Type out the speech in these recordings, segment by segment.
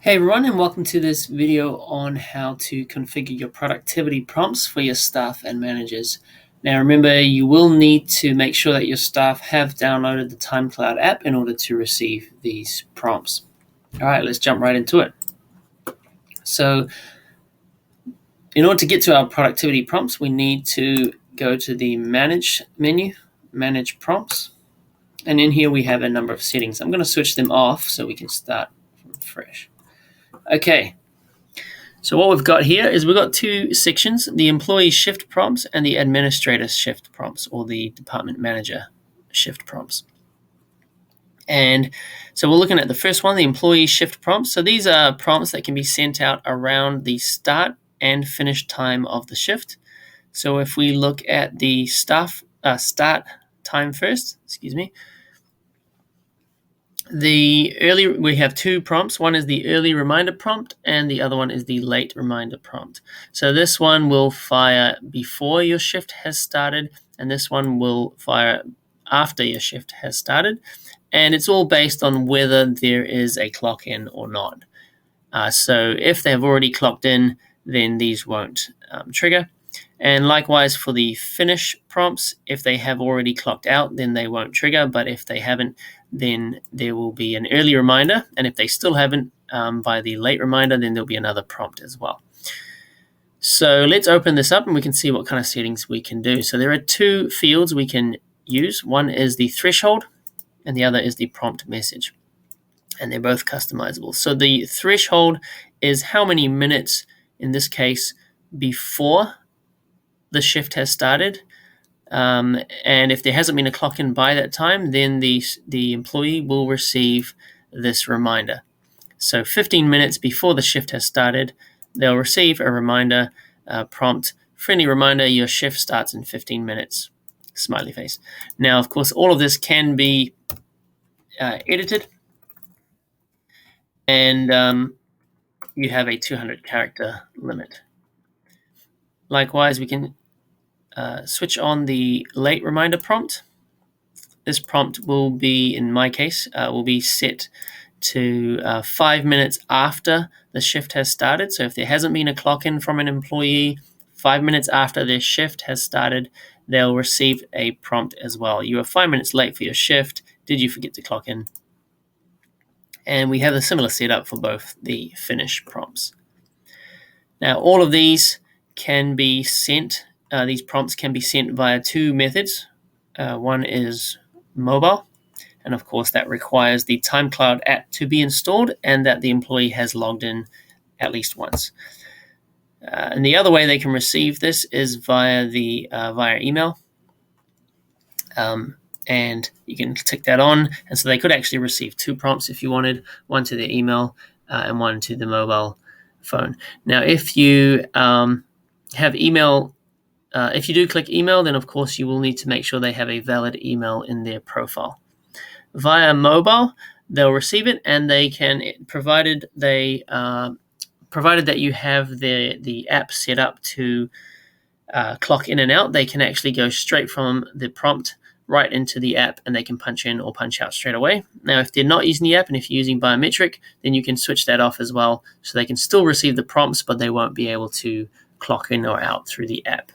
Hey everyone, and welcome to this video on how to configure your productivity prompts for your staff and managers. Now remember, you will need to make sure that your staff have downloaded the TimeCloud app in order to receive these prompts. All right, let's jump right into it. So in order to get to our productivity prompts, we need to go to the Manage menu, Manage Prompts. And in here we have a number of settings. I'm going to switch them off so we can start from fresh. Okay, so what we've got here is we've got two sections, the employee shift prompts and the administrator shift prompts, or the department manager shift prompts. And so we're looking at the first one, the employee shift prompts. So these are prompts that can be sent out around the start and finish time of the shift. So if we look at the start time first, we have two prompts. One is the early reminder prompt and the other one is the late reminder prompt. So this one will fire before your shift has started, and this one will fire after your shift has started. And it's all based on whether there is a clock in or not. So if they've already clocked in, then these won't trigger. And likewise for the finish prompts, if they have already clocked out, then they won't trigger. But if they haven't, then there will be an early reminder. And if they still haven't by the late reminder, then there'll be another prompt as well. So let's open this up and we can see what kind of settings we can do. So there are two fields we can use. One is the threshold and the other is the prompt message. And they're both customizable. So the threshold is how many minutes, in this case, before the shift has started. And if there hasn't been a clock in by that time, then the employee will receive this reminder. So 15 minutes before the shift has started, they'll receive a reminder prompt, friendly reminder, your shift starts in 15 minutes, smiley face. Now, of course, all of this can be edited, and you have a 200 character limit. Likewise, we can switch on the late reminder prompt. This prompt will be, in my case, will be set to 5 minutes after the shift has started. So if there hasn't been a clock in from an employee, 5 minutes after their shift has started, they'll receive a prompt as well. You are 5 minutes late for your shift. Did you forget to clock in? And we have a similar setup for both the finish prompts. Now, all of these can be sent. These prompts can be sent via two methods. One is mobile, and of course that requires the TimeCloud app to be installed and that the employee has logged in at least once. And the other way they can receive this is via email. And you can tick that on, and so they could actually receive two prompts if you wanted, one to their email and one to the mobile phone. Now, if you have email, if you do click email, then of course you will need to make sure they have a valid email in their profile. Via mobile, they'll receive it, and they can, provided that you have the app set up to clock in and out, they can actually go straight from the prompt right into the app, and they can punch in or punch out straight away. Now, if they're not using the app and if you're using biometric, then you can switch that off as well, so they can still receive the prompts, but they won't be able to clock in or out through the app.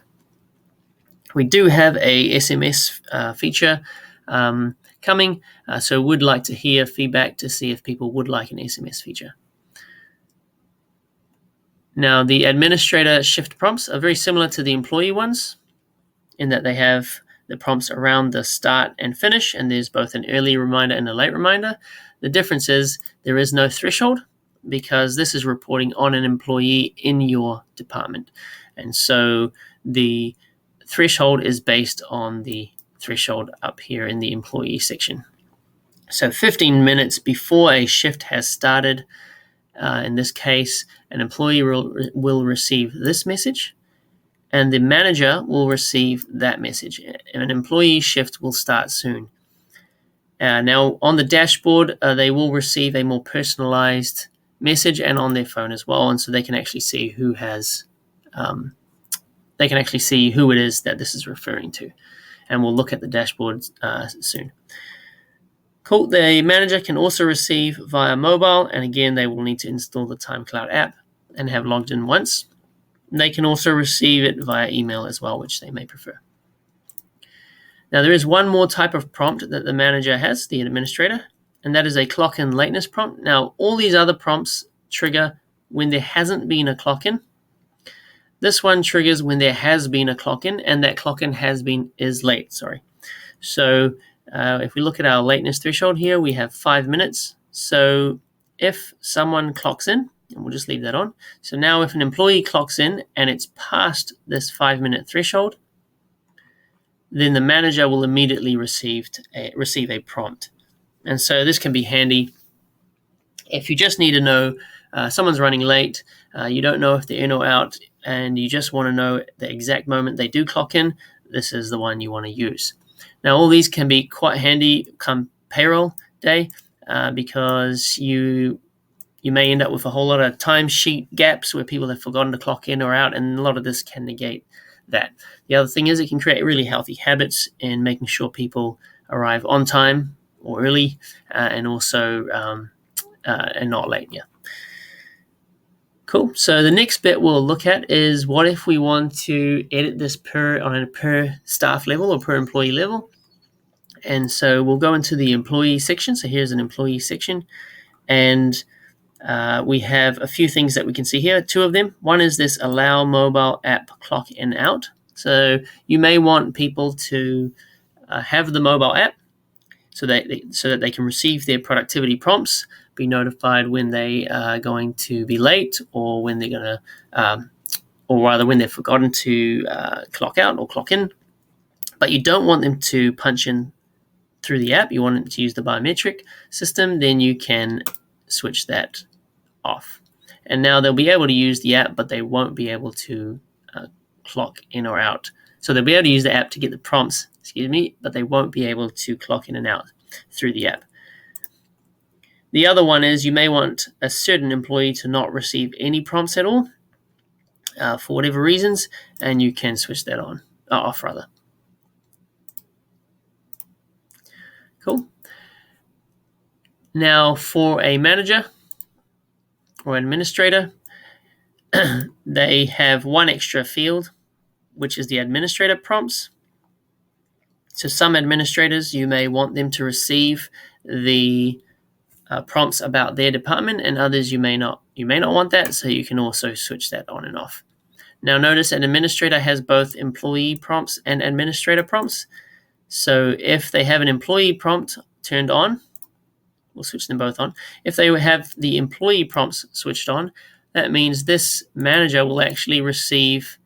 We do have a SMS feature coming, so would like to hear feedback to see if people would like an SMS feature. Now, the administrator shift prompts are very similar to the employee ones in that they have the prompts around the start and finish, and there's both an early reminder and a late reminder. The difference is there is no threshold because this is reporting on an employee in your department. And so the threshold is based on the threshold up here in the employee section. So 15 minutes before a shift has started, in this case, an employee will receive this message, and the manager will receive that message. An employee shift will start soon. Now, on the dashboard, they will receive a more personalized message and on their phone as well, and so they can actually see who has, they can actually see who it is that this is referring to, and we'll look at the dashboard soon. Cool. The manager can also receive via mobile, and again, they will need to install the TimeCloud app and have logged in once. They can also receive it via email as well, which they may prefer. Now, there is one more type of prompt that the manager has, the administrator, and that is a clock in lateness prompt. Now, all these other prompts trigger when there hasn't been a clock in. This one triggers when there has been a clock in, and that clock in is late. So if we look at our lateness threshold here, we have 5 minutes. So if someone clocks in, and we'll just leave that on. So now if an employee clocks in and it's past this 5-minute threshold, then the manager will immediately receive a prompt. And so this can be handy if you just need to know someone's running late, you don't know if they're in or out, and you just want to know the exact moment they do clock in. This is the one you want to use. Now, all these can be quite handy come payroll day because you may end up with a whole lot of timesheet gaps where people have forgotten to clock in or out, and a lot of this can negate that. The other thing is it can create really healthy habits in making sure people arrive on time or early and also and not late. Yeah. Cool. So the next bit we'll look at is what if we want to edit this on a per staff level or per employee level. And so we'll go into the employee section. So here's an employee section, and we have a few things that we can see here, 2 of them. One is this allow mobile app clock in out. So you may want people to have the mobile app so that they can receive their productivity prompts, be notified when they are going to be late, or when they're going to, or rather when they've forgotten to clock out or clock in. But you don't want them to punch in through the app. You want them to use the biometric system. Then you can switch that off. And now they'll be able to use the app, but they won't be able to clock in or out. So they'll be able to use the app to get the prompts, but they won't be able to clock in and out through the app. The other one is you may want a certain employee to not receive any prompts at all for whatever reasons, and you can switch that off rather. Cool. Now for a manager or administrator, they have one extra field, which is the administrator prompts. So some administrators, you may want them to receive the prompts about their department, and others you may not want that, so you can also switch that on and off. Now notice an administrator has both employee prompts and administrator prompts. So if they have an employee prompt turned on, we'll switch them both on. If they have the employee prompts switched on, that means this manager will actually receive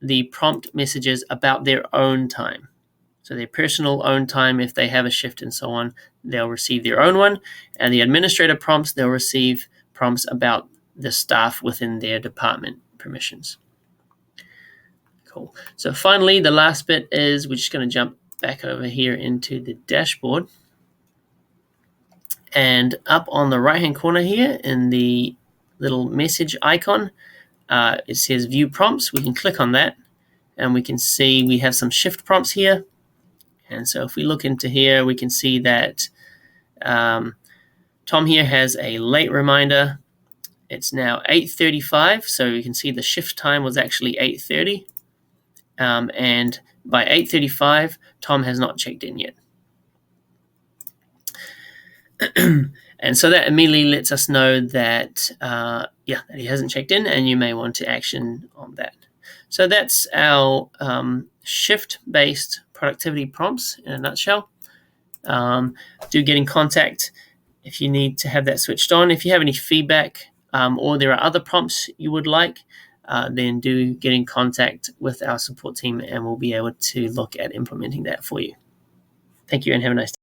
the prompt messages about their own time. So their personal own time, if they have a shift and so on, they'll receive their own one. And the administrator prompts, they'll receive prompts about the staff within their department permissions. Cool. So finally, the last bit is we're just going to jump back over here into the dashboard. And up on the right-hand corner here in the little message icon, it says View Prompts. We can click on that, and we can see we have some shift prompts here. And so if we look into here, we can see that Tom here has a late reminder. It's now 8:35, so you can see the shift time was actually 8:30. And by 8:35, Tom has not checked in yet. And so that immediately lets us know that, that he hasn't checked in, and you may want to action on that. So that's our shift-based productivity prompts in a nutshell. Do get in contact if you need to have that switched on. If you have any feedback or there are other prompts you would like, then do get in contact with our support team, and we'll be able to look at implementing that for you. Thank you, and have a nice day.